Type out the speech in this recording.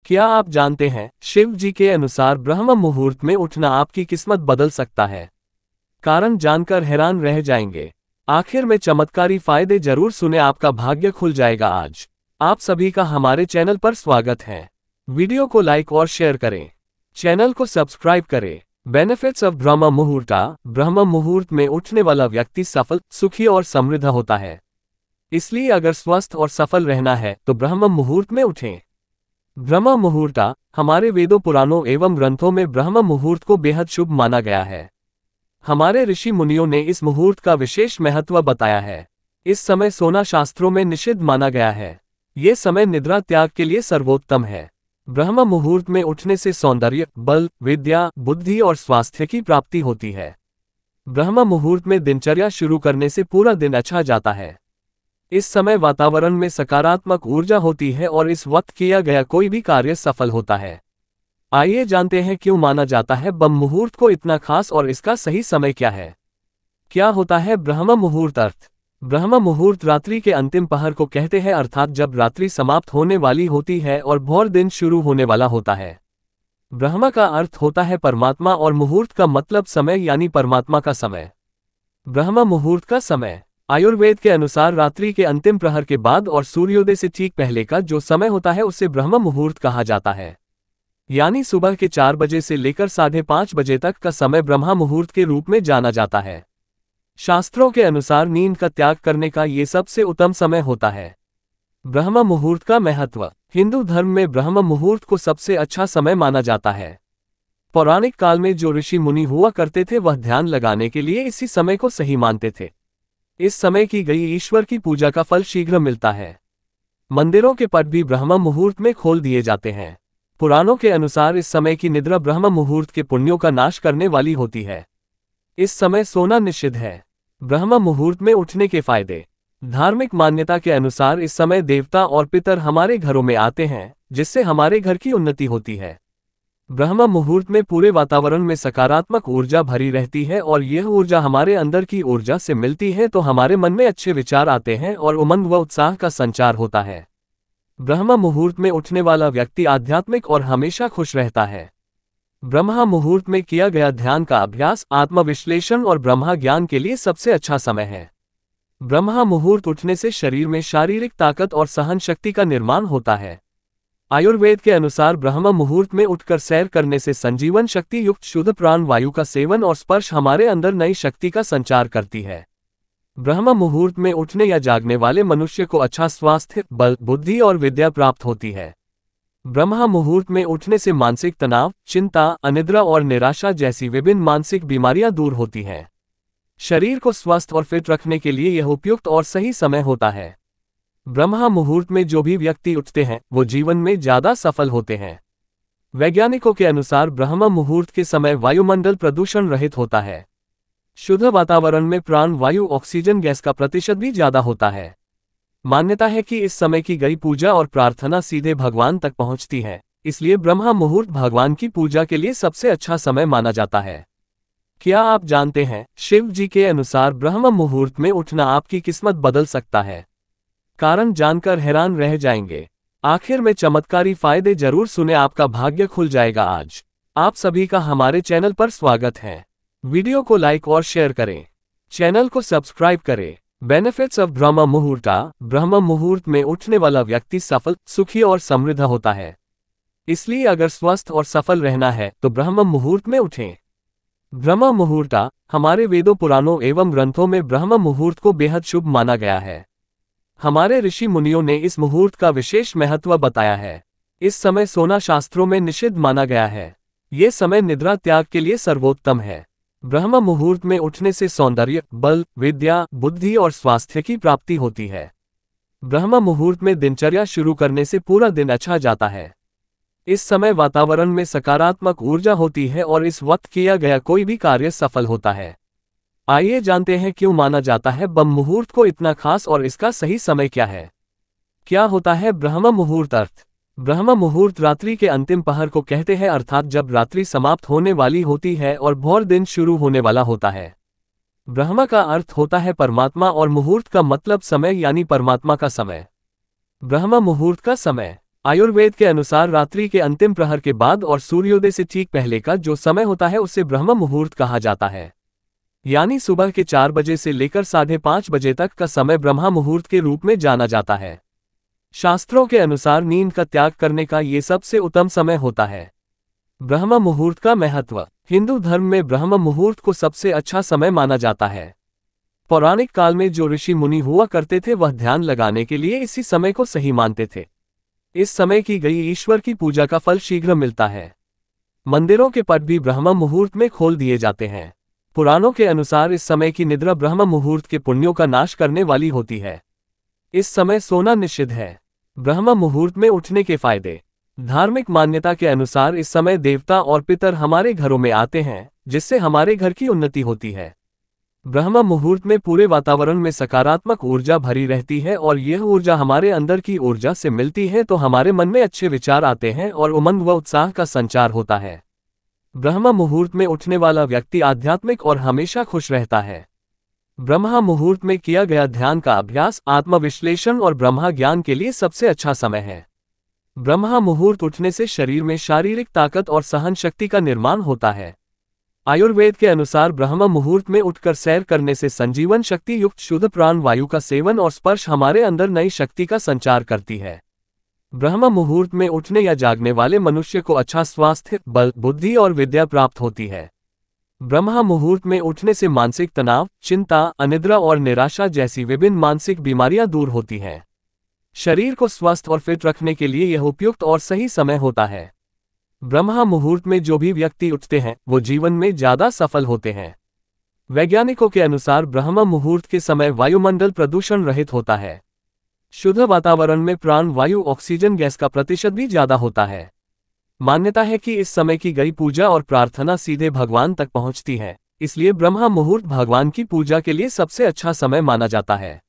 क्या आप जानते हैं, शिव जी के अनुसार ब्रह्म मुहूर्त में उठना आपकी किस्मत बदल सकता है। कारण जानकर हैरान रह जाएंगे। आखिर में चमत्कारी फायदे जरूर सुने, आपका भाग्य खुल जाएगा आज। आप सभी का हमारे चैनल पर स्वागत है। वीडियो को लाइक और शेयर करें, चैनल को सब्सक्राइब करें। बेनिफिट्स ऑफ ब्रह्म मुहूर्ता। ब्रह्म मुहूर्त में उठने वाला व्यक्ति सफल, सुखी और समृद्ध होता है। इसलिए अगर स्वस्थ और सफल रहना है तो ब्रह्म मुहूर्त में उठें। ब्रह्म मुहूर्ता हमारे वेदों, पुराणों एवं ग्रंथों में ब्रह्म मुहूर्त को बेहद शुभ माना गया है। हमारे ऋषि मुनियों ने इस मुहूर्त का विशेष महत्व बताया है। इस समय सोना शास्त्रों में निषिद्ध माना गया है। ये समय निद्रा त्याग के लिए सर्वोत्तम है। ब्रह्म मुहूर्त में उठने से सौंदर्य, बल, विद्या, बुद्धि और स्वास्थ्य की प्राप्ति होती है। ब्रह्म मुहूर्त में दिनचर्या शुरू करने से पूरा दिन अच्छा जाता है। इस समय वातावरण में सकारात्मक ऊर्जा होती है और इस वक्त किया गया कोई भी कार्य सफल होता है। आइए जानते हैं क्यों माना जाता है ब्रह्म मुहूर्त को इतना खास और इसका सही समय क्या है। क्या होता है ब्रह्म मुहूर्त? अर्थ। ब्रह्म मुहूर्त रात्रि के अंतिम पहर को कहते हैं, अर्थात जब रात्रि समाप्त होने वाली होती है और भोर दिन शुरू होने वाला होता है। ब्रह्म का अर्थ होता है परमात्मा और मुहूर्त का मतलब समय यानी परमात्मा का समय। ब्रह्म मुहूर्त का समय आयुर्वेद के अनुसार रात्रि के अंतिम प्रहर के बाद और सूर्योदय से ठीक पहले का जो समय होता है उसे ब्रह्म मुहूर्त कहा जाता है। यानी सुबह के 4 बजे से लेकर 5:30 बजे तक का समय ब्रह्म मुहूर्त के रूप में जाना जाता है। शास्त्रों के अनुसार नींद का त्याग करने का ये सबसे उत्तम समय होता है। ब्रह्म मुहूर्त का महत्व। हिंदू धर्म में ब्रह्म मुहूर्त को सबसे अच्छा समय माना जाता है। पौराणिक काल में जो ऋषि मुनि हुआ करते थे वह ध्यान लगाने के लिए इसी समय को सही मानते थे। इस समय की गई ईश्वर की पूजा का फल शीघ्र मिलता है। मंदिरों के पट भी ब्रह्म मुहूर्त में खोल दिए जाते हैं। पुराणों के अनुसार इस समय की निद्रा ब्रह्म मुहूर्त के पुण्यों का नाश करने वाली होती है। इस समय सोना निषिद्ध है। ब्रह्म मुहूर्त में उठने के फायदे। धार्मिक मान्यता के अनुसार इस समय देवता और पितर हमारे घरों में आते हैं, जिससे हमारे घर की उन्नति होती है। ब्रह्म मुहूर्त में पूरे वातावरण में सकारात्मक ऊर्जा भरी रहती है और यह ऊर्जा हमारे अंदर की ऊर्जा से मिलती है तो हमारे मन में अच्छे विचार आते हैं और उमंग व उत्साह का संचार होता है। ब्रह्म मुहूर्त में उठने वाला व्यक्ति आध्यात्मिक और हमेशा खुश रहता है। ब्रह्म मुहूर्त में किया गया ध्यान का अभ्यास, आत्मविश्लेषण और ब्रह्म ज्ञान के लिए सबसे अच्छा समय है। ब्रह्म मुहूर्त उठने से शरीर में शारीरिक ताकत और सहन शक्ति का निर्माण होता है। आयुर्वेद के अनुसार ब्रह्म मुहूर्त में उठकर सैर करने से संजीवन शक्ति युक्त शुद्ध प्राण वायु का सेवन और स्पर्श हमारे अंदर नई शक्ति का संचार करती है। ब्रह्म मुहूर्त में उठने या जागने वाले मनुष्य को अच्छा स्वास्थ्य, बल, बुद्धि और विद्या प्राप्त होती है। ब्रह्म मुहूर्त में उठने से मानसिक तनाव, चिंता, अनिद्रा और निराशा जैसी विभिन्न मानसिक बीमारियां दूर होती हैं। शरीर को स्वस्थ और फिट रखने के लिए यह उपयुक्त और सही समय होता है। ब्रह्म मुहूर्त में जो भी व्यक्ति उठते हैं वो जीवन में ज्यादा सफल होते हैं। वैज्ञानिकों के अनुसार ब्रह्म मुहूर्त के समय वायुमंडल प्रदूषण रहित होता है। शुद्ध वातावरण में प्राण वायु, ऑक्सीजन गैस का प्रतिशत भी ज्यादा होता है। मान्यता है कि इस समय की गई पूजा और प्रार्थना सीधे भगवान तक पहुंचती है, इसलिए ब्रह्म मुहूर्त भगवान की पूजा के लिए सबसे अच्छा समय माना जाता है। क्या आप जानते हैं, शिव जी के अनुसार ब्रह्म मुहूर्त में उठना आपकी किस्मत बदल सकता है। कारण जानकर हैरान रह जाएंगे। आखिर में चमत्कारी फायदे जरूर सुने, आपका भाग्य खुल जाएगा आज। आप सभी का हमारे चैनल पर स्वागत है। वीडियो को लाइक और शेयर करें, चैनल को सब्सक्राइब करें। बेनिफिट्स ऑफ ब्रह्म मुहूर्ता। ब्रह्म मुहूर्त में उठने वाला व्यक्ति सफल, सुखी और समृद्ध होता है। इसलिए अगर स्वस्थ और सफल रहना है तो ब्रह्म मुहूर्त में उठें। ब्रह्म मुहूर्ता हमारे वेदों, पुराणों एवं ग्रंथों में ब्रह्म मुहूर्त को बेहद शुभ माना गया है। हमारे ऋषि मुनियों ने इस मुहूर्त का विशेष महत्व बताया है। इस समय सोना शास्त्रों में निषिद्ध माना गया है। ये समय निद्रा त्याग के लिए सर्वोत्तम है। ब्रह्म मुहूर्त में उठने से सौंदर्य, बल, विद्या, बुद्धि और स्वास्थ्य की प्राप्ति होती है। ब्रह्म मुहूर्त में दिनचर्या शुरू करने से पूरा दिन अच्छा जाता है। इस समय वातावरण में सकारात्मक ऊर्जा होती है और इस वक्त किया गया कोई भी कार्य सफल होता है। आइए जानते हैं क्यों माना जाता है ब्रह्म मुहूर्त को इतना खास और इसका सही समय क्या है। क्या होता है ब्रह्म मुहूर्त? अर्थ। ब्रह्म मुहूर्त रात्रि के अंतिम पहर को कहते हैं, अर्थात जब रात्रि समाप्त होने वाली होती है और भोर दिन शुरू होने वाला होता है। ब्रह्म का अर्थ होता है परमात्मा और मुहूर्त का मतलब समय यानी परमात्मा का समय। ब्रह्म मुहूर्त का समय आयुर्वेद के अनुसार रात्रि के अंतिम प्रहर के बाद और सूर्योदय से ठीक पहले का जो समय होता है उसे ब्रह्म मुहूर्त कहा जाता है। यानी सुबह के 4 बजे से लेकर 5:30 बजे तक का समय ब्रह्म मुहूर्त के रूप में जाना जाता है। शास्त्रों के अनुसार नींद का त्याग करने का ये सबसे उत्तम समय होता है। ब्रह्म मुहूर्त का महत्व। हिंदू धर्म में ब्रह्म मुहूर्त को सबसे अच्छा समय माना जाता है। पौराणिक काल में जो ऋषि मुनि हुआ करते थे वह ध्यान लगाने के लिए इसी समय को सही मानते थे। इस समय की गई ईश्वर की पूजा का फल शीघ्र मिलता है। मंदिरों के पट भी ब्रह्म मुहूर्त में खोल दिए जाते हैं। पुराणों के अनुसार इस समय की निद्रा ब्रह्म मुहूर्त के पुण्यों का नाश करने वाली होती है। इस समय सोना निषिद्ध है। ब्रह्म मुहूर्त में उठने के फायदे। धार्मिक मान्यता के अनुसार इस समय देवता और पितर हमारे घरों में आते हैं, जिससे हमारे घर की उन्नति होती है। ब्रह्म मुहूर्त में पूरे वातावरण में सकारात्मक ऊर्जा भरी रहती है और यह ऊर्जा हमारे अंदर की ऊर्जा से मिलती है तो हमारे मन में अच्छे विचार आते हैं और उमंग व उत्साह का संचार होता है। ब्रह्म मुहूर्त में उठने वाला व्यक्ति आध्यात्मिक और हमेशा खुश रहता है। ब्रह्म मुहूर्त में किया गया ध्यान का अभ्यास, आत्मविश्लेषण और ब्रह्म ज्ञान के लिए सबसे अच्छा समय है। ब्रह्म मुहूर्त उठने से शरीर में शारीरिक ताकत और सहन शक्ति का निर्माण होता है। आयुर्वेद के अनुसार ब्रह्म मुहूर्त में उठकर सैर करने से संजीवन शक्ति युक्त शुद्ध प्राण वायु का सेवन और स्पर्श हमारे अंदर नई शक्ति का संचार करती है। ब्रह्म मुहूर्त में उठने या जागने वाले मनुष्य को अच्छा स्वास्थ्य, बल, बुद्धि और विद्या प्राप्त होती है। ब्रह्म मुहूर्त में उठने से मानसिक तनाव, चिंता, अनिद्रा और निराशा जैसी विभिन्न मानसिक बीमारियां दूर होती हैं। शरीर को स्वस्थ और फिट रखने के लिए यह उपयुक्त और सही समय होता है। ब्रह्म मुहूर्त में जो भी व्यक्ति उठते हैं वो जीवन में ज्यादा सफल होते हैं। वैज्ञानिकों के अनुसार ब्रह्म मुहूर्त के समय वायुमंडल प्रदूषण रहित होता है। शुद्ध वातावरण में प्राण वायु ऑक्सीजन गैस का प्रतिशत भी ज्यादा होता है। मान्यता है कि इस समय की गई पूजा और प्रार्थना सीधे भगवान तक पहुंचती है, इसलिए ब्रह्म मुहूर्त भगवान की पूजा के लिए सबसे अच्छा समय माना जाता है।